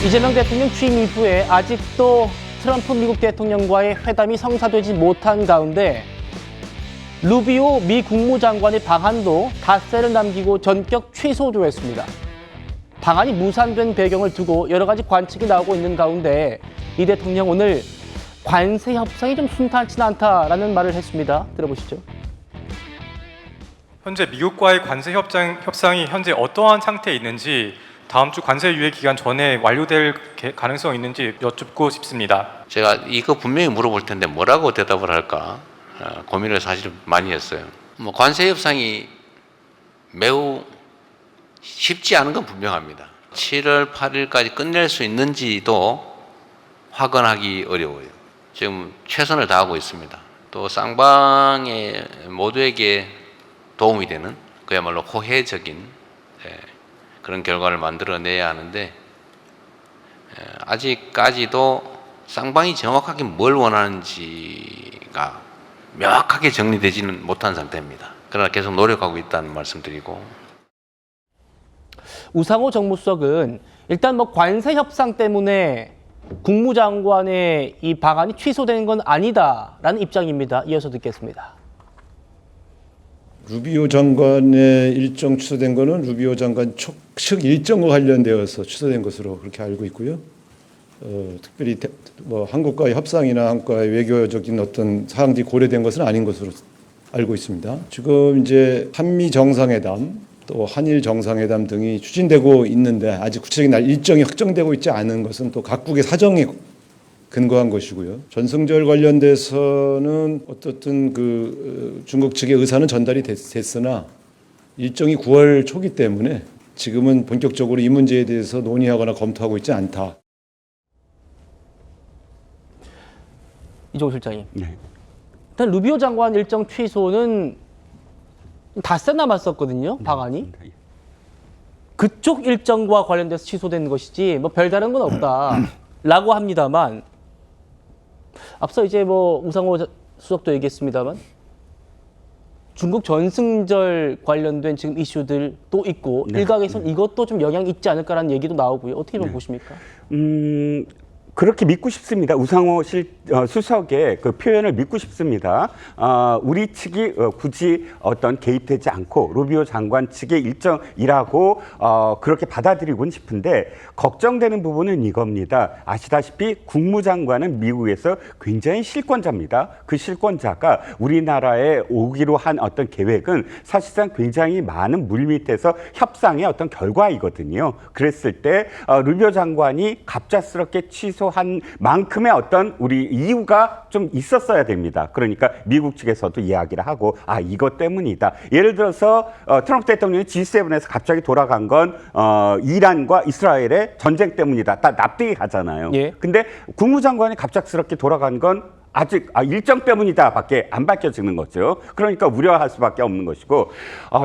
이재명 대통령 취임 이후에 아직도 트럼프 미국 대통령과의 회담이 성사되지 못한 가운데 루비오 미 국무장관의 방한도 닷새를 남기고 전격 취소되었습니다. 방한이 무산된 배경을 두고 여러 가지 관측이 나오고 있는 가운데 이 대통령 오늘 관세 협상이 좀 순탄치 않다라는 말을 했습니다. 들어보시죠. 현재 미국과의 관세 협상이 현재 어떠한 상태에 있는지 다음 주 관세 유예 기간 전에 완료될 가능성이 있는지 여쭙고 싶습니다. 제가 이거 분명히 물어볼 텐데 뭐라고 대답을 할까 고민을 사실 많이 했어요. 관세 협상이 매우 쉽지 않은 건 분명합니다. 7월 8일까지 끝낼 수 있는지도 확언하기 어려워요. 지금 최선을 다하고 있습니다. 또 쌍방의 모두에게 도움이 되는 그야말로 호혜적인 그런 결과를 만들어내야 하는데 아직까지도 쌍방이 정확하게 뭘 원하는지가 명확하게 정리되지는 못한 상태입니다. 그러나 계속 노력하고 있다는 말씀드리고, 우상호 정무수석은 일단 관세 협상 때문에 국무장관의 이 방안이 취소된 건 아니다라는 입장입니다. 이어서 듣겠습니다. 루비오 장관의 일정 취소된 거는 루비오 장관 측 일정과 관련되어서 취소된 것으로 그렇게 알고 있고요. 특별히 한국과의 협상이나 한국과의 외교적인 어떤 사항들이 고려된 것은 아닌 것으로 알고 있습니다. 지금 이제 한미 정상회담 또 한일 정상회담 등이 추진되고 있는데 아직 구체적인 일정이 확정되고 있지 않은 것은 또 각국의 사정에 근거한 것이고요. 전승절 관련돼서는 어떻든 중국 측의 의사는 전달이 됐으나 일정이 9월 초기 때문에 지금은 본격적으로 이 문제에 대해서 논의하거나 검토하고 있지 않다. 이종우 실장님. 네. 일단 루비오 장관 일정 취소는 닷새 남았었거든요. 방안이. 그쪽 일정과 관련돼서 취소된 것이지 별다른 건 없다라고 합니다만 앞서 이제 우상호 수석도 얘기했습니다만 중국 전승절 관련된 지금 이슈들도 있고 일각에서는 이것도 좀 영향이 있지 않을까라는 얘기도 나오고요. 어떻게 보십니까? 그렇게 믿고 싶습니다. 우상호 수석의 그 표현을 믿고 싶습니다. 우리 측이 굳이 어떤 개입되지 않고 루비오 장관 측의 일정이라고 그렇게 받아들이고는 싶은데 걱정되는 부분은 이겁니다. 아시다시피 국무장관은 미국에서 굉장히 실권자입니다. 그 실권자가 우리나라에 오기로 한 어떤 계획은 사실상 굉장히 많은 물밑에서 협상의 어떤 결과이거든요. 그랬을 때 루비오 장관이 갑작스럽게 취소한 만큼의 어떤 우리 이유가 좀 있었어야 됩니다. 그러니까 미국 측에서도 이야기를 하고 이것 때문이다. 예를 들어서 트럼프 대통령이 G7에서 갑자기 돌아간 건 이란과 이스라엘의 전쟁 때문이다. 다 납득이 가잖아요. 예. 근데 국무장관이 갑작스럽게 돌아간 건 아직 일정 때문이다 밖에 안 밝혀지는 거죠. 그러니까 우려할 수밖에 없는 것이고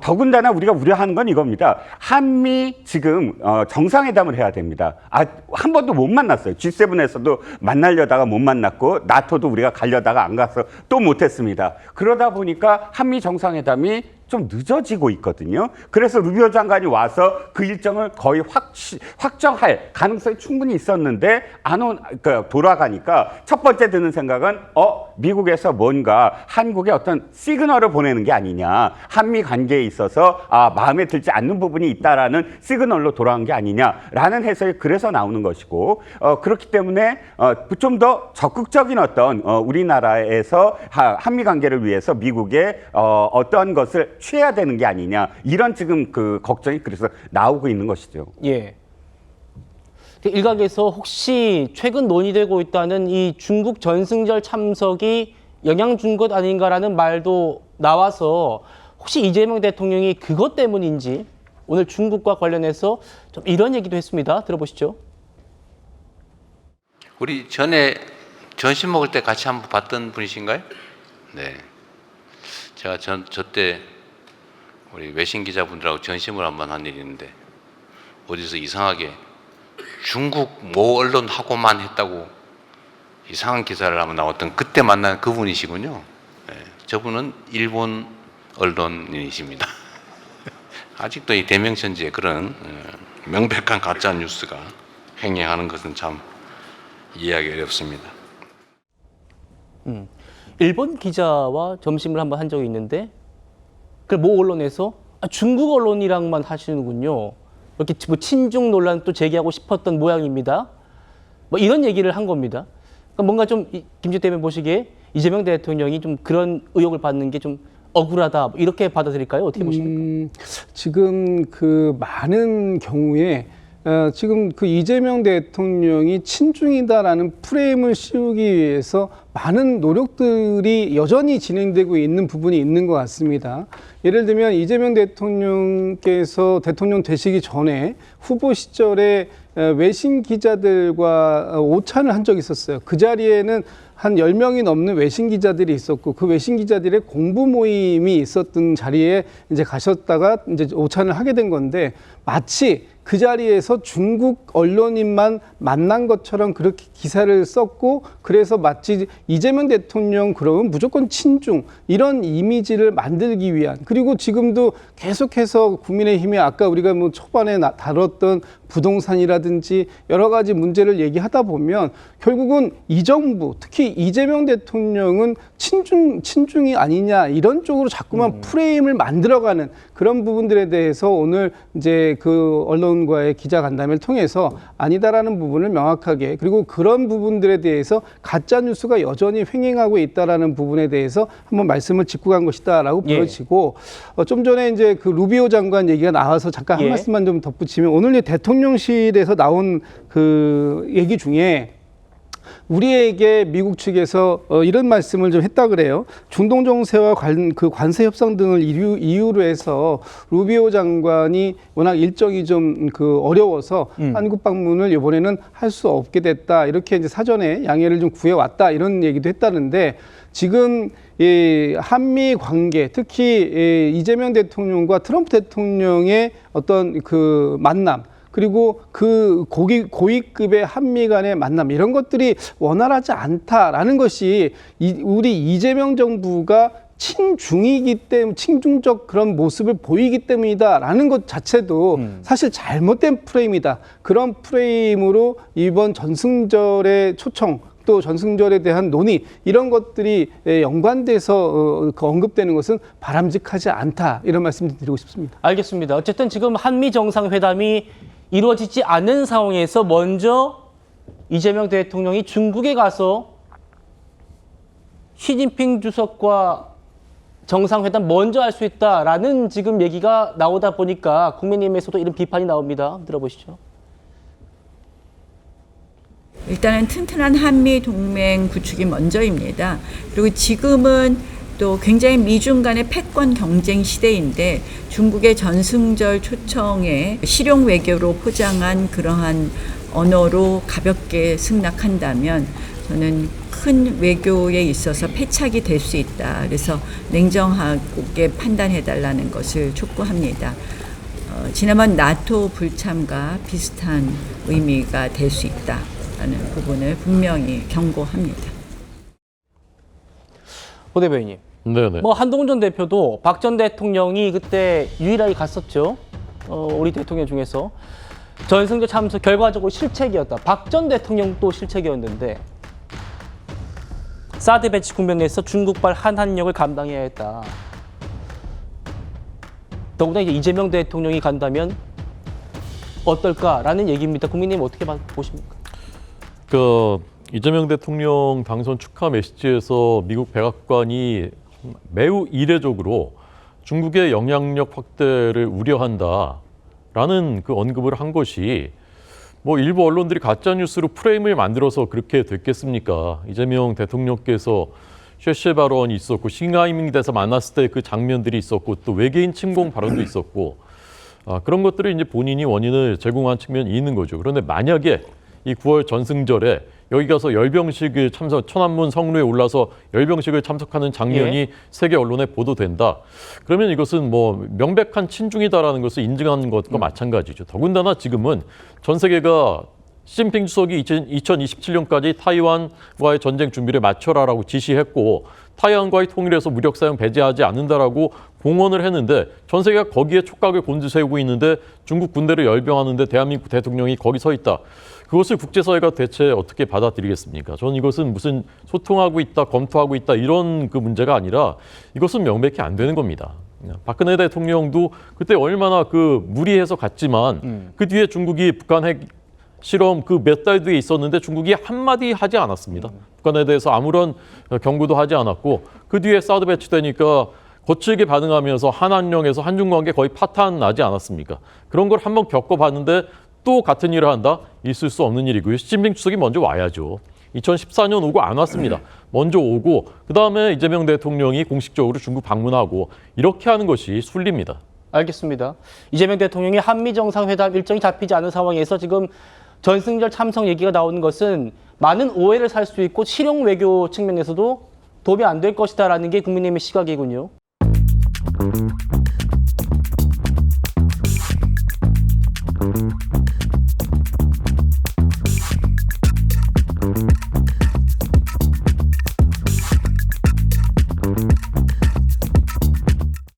더군다나 우리가 우려하는 건 이겁니다. 한미 지금 정상회담을 해야 됩니다. 한 번도 못 만났어요. G7에서도 만나려다가 못 만났고 나토도 우리가 가려다가 안 가서 또 못했습니다. 그러다 보니까 한미 정상회담이 좀 늦어지고 있거든요. 그래서 루비오 장관이 와서 그 일정을 거의 확정할 가능성이 충분히 있었는데 돌아가니까 첫 번째 드는 생각은 미국에서 뭔가 한국에 어떤 시그널을 보내는 게 아니냐. 한미 관계에 있어서 마음에 들지 않는 부분이 있다라는 시그널로 돌아간 게 아니냐라는 해석이 그래서 나오는 것이고 그렇기 때문에 좀 더 적극적인 어떤 우리나라에서 한미 관계를 위해서 미국의 어떤 것을 취해야 되는 게 아니냐 이런 지금 그 걱정이 그래서 나오고 있는 것이죠. 예. 일각에서 혹시 최근 논의되고 있다는 이 중국 전승절 참석이 영향 준 것 아닌가라는 말도 나와서 혹시 이재명 대통령이 그것 때문인지 오늘 중국과 관련해서 좀 이런 얘기도 했습니다. 들어보시죠. 우리 전에 점심 먹을 때 같이 한번 봤던 분이신가요? 네. 제가 저때 우리 외신 기자분들하고 점심을 한번 한 일이 있는데 어디서 이상하게 중국 모 언론하고만 했다고 이상한 기사를 한번 나왔던 그때 만난 그분이시군요. 네. 저분은 일본 언론인이십니다. 아직도 이 대명천지에 그런 명백한 가짜 뉴스가 횡행하는 것은 참 이해하기 어렵습니다. 일본 기자와 점심을 한번 한 적이 있는데 그 모 언론에서 중국 언론이랑만 하시는군요. 이렇게 뭐 친중 논란 또 제기하고 싶었던 모양입니다. 뭐 이런 얘기를 한 겁니다. 그러니까 뭔가 좀 김재 대변인 보시기에 이재명 대통령이 좀 그런 의혹을 받는 게 좀 억울하다 뭐 이렇게 받아들일까요? 어떻게 보십니까? 지금 그 많은 경우에 지금 그 이재명 대통령이 친중이다라는 프레임을 씌우기 위해서 많은 노력들이 여전히 진행되고 있는 부분이 있는 것 같습니다. 예를 들면 이재명 대통령께서 대통령 되시기 전에 후보 시절에 외신 기자들과 오찬을 한 적이 있었어요. 그 자리에는 한 10명이 넘는 외신 기자들이 있었고 그 외신 기자들의 공부 모임이 있었던 자리에 이제 가셨다가 이제 오찬을 하게 된 건데 마치 그 자리에서 중국 언론인만 만난 것처럼 그렇게 기사를 썼고 그래서 마치 이재명 대통령 그러면 무조건 친중 이런 이미지를 만들기 위한 그리고 지금도 계속해서 국민의힘이 아까 우리가 뭐 초반에 다뤘던 부동산이라든지 여러 가지 문제를 얘기하다 보면 결국은 이 정부 특히 이재명 대통령은 친중이 아니냐 이런 쪽으로 자꾸만 프레임을 만들어가는 그런 부분들에 대해서 오늘 이제 그 언론과의 기자간담회를 통해서 아니다라는 부분을 명확하게 그리고 그런 부분들에 대해서 가짜 뉴스가 여전히 횡행하고 있다라는 부분에 대해서 한번 말씀을 짚고 간 것이다라고 보여지고 좀 전에 이제 그 루비오 장관 얘기가 나와서 잠깐 한 말씀만 좀 덧붙이면 오늘 대통령실에서 나온 그 얘기 중에 우리에게 미국 측에서 이런 말씀을 좀 했다 그래요. 중동 정세와 그 관세 협상 등을 이유로 해서 루비오 장관이 워낙 일정이 좀 그 어려워서 한국 방문을 이번에는 할 수 없게 됐다. 이렇게 이제 사전에 양해를 좀 구해왔다. 이런 얘기도 했다는데 지금 이 한미 관계, 특히 이재명 대통령과 트럼프 대통령의 어떤 그 만남. 그리고 그 고위급의 한미 간의 만남 이런 것들이 원활하지 않다라는 것이 우리 이재명 정부가 친중이기 때문에 친중적 그런 모습을 보이기 때문이다라는 것 자체도 사실 잘못된 프레임이다. 그런 프레임으로 이번 전승절의 초청 또 전승절에 대한 논의 이런 것들이 연관돼서 언급되는 것은 바람직하지 않다. 이런 말씀 드리고 싶습니다. 알겠습니다. 어쨌든 지금 한미 정상회담이 이루어지지 않는 상황에서 먼저 이재명 대통령이 중국에 가서 시진핑 주석과 정상회담 먼저 할 수 있다라는 지금 얘기가 나오다 보니까 국민의힘에서도 이런 비판이 나옵니다. 들어보시죠. 일단은 튼튼한 한미 동맹 구축이 먼저입니다. 그리고 지금은 또 굉장히 미중 간의 패권 경쟁 시대인데 중국의 전승절 초청에 실용 외교로 포장한 그러한 언어로 가볍게 승낙한다면 저는 큰 외교에 있어서 패착이 될 수 있다. 그래서 냉정하게 판단해달라는 것을 촉구합니다. 지난번 나토 불참과 비슷한 의미가 될 수 있다라는 부분을 분명히 경고합니다. 오 대변인님. 네네. 뭐 한동훈 전 대표도 박 전 대통령이 그때 유일하게 갔었죠. 우리 대통령 중에서 전승절 참석 결과적으로 실책이었다. 박 전 대통령도 실책이었는데 사드 배치 국면에서 중국발 한한력을 감당해야 했다. 더구나 이제 이재명 대통령이 간다면 어떨까라는 얘기입니다. 국민님 어떻게 보십니까? 이재명 대통령 당선 축하 메시지에서 미국 백악관이 매우 이례적으로 중국의 영향력 확대를 우려한다라는 그 언급을 한 것이 뭐 일부 언론들이 가짜 뉴스로 프레임을 만들어서 그렇게 됐겠습니까? 이재명 대통령께서 쉐쉐 발언이 있었고 싱하이밍대에서 만났을 때 그 장면들이 있었고 또 외계인 침공 발언도 있었고 그런 것들을 이제 본인이 원인을 제공한 측면이 있는 거죠. 그런데 만약에 이 9월 전승절에 여기 가서 열병식을 참석, 천안문 성루에 올라서 열병식을 참석하는 장면이 세계 언론에 보도된다. 그러면 이것은 뭐 명백한 친중이다라는 것을 인증하는 것과 마찬가지죠. 더군다나 지금은 전 세계가 시진핑 주석이 2027년까지 타이완과의 전쟁 준비를 마쳐라라고 지시했고 타이완과의 통일에서 무력 사용 배제하지 않는다라고 공언을 했는데 전 세계가 거기에 촉각을 곤두세우고 있는데 중국 군대를 열병하는데 대한민국 대통령이 거기 서 있다. 그것을 국제사회가 대체 어떻게 받아들이겠습니까? 저는 이것은 무슨 소통하고 있다, 검토하고 있다 이런 그 문제가 아니라 이것은 명백히 안 되는 겁니다. 박근혜 대통령도 그때 얼마나 그 무리해서 갔지만 그 뒤에 중국이 북한 핵 실험 그 몇 달 뒤에 있었는데 중국이 한마디 하지 않았습니다. 북한에 대해서 아무런 경고도 하지 않았고 그 뒤에 사드 배치되니까 거칠게 반응하면서 한한령에서 한중 관계 거의 파탄 나지 않았습니까? 그런 걸 한번 겪어봤는데 또 같은 일을 한다? 있을 수 없는 일이고요. 시진핑 주석이 먼저 와야죠. 2014년 오고 안 왔습니다. 먼저 오고 그다음에 이재명 대통령이 공식적으로 중국 방문하고 이렇게 하는 것이 순리입니다. 알겠습니다. 이재명 대통령이 한미 정상회담 일정이 잡히지 않은 상황에서 지금 전승절 참석 얘기가 나오는 것은 많은 오해를 살 수 있고 실용 외교 측면에서도 도움이 안 될 것이다라는 게 국민의힘의 시각이군요.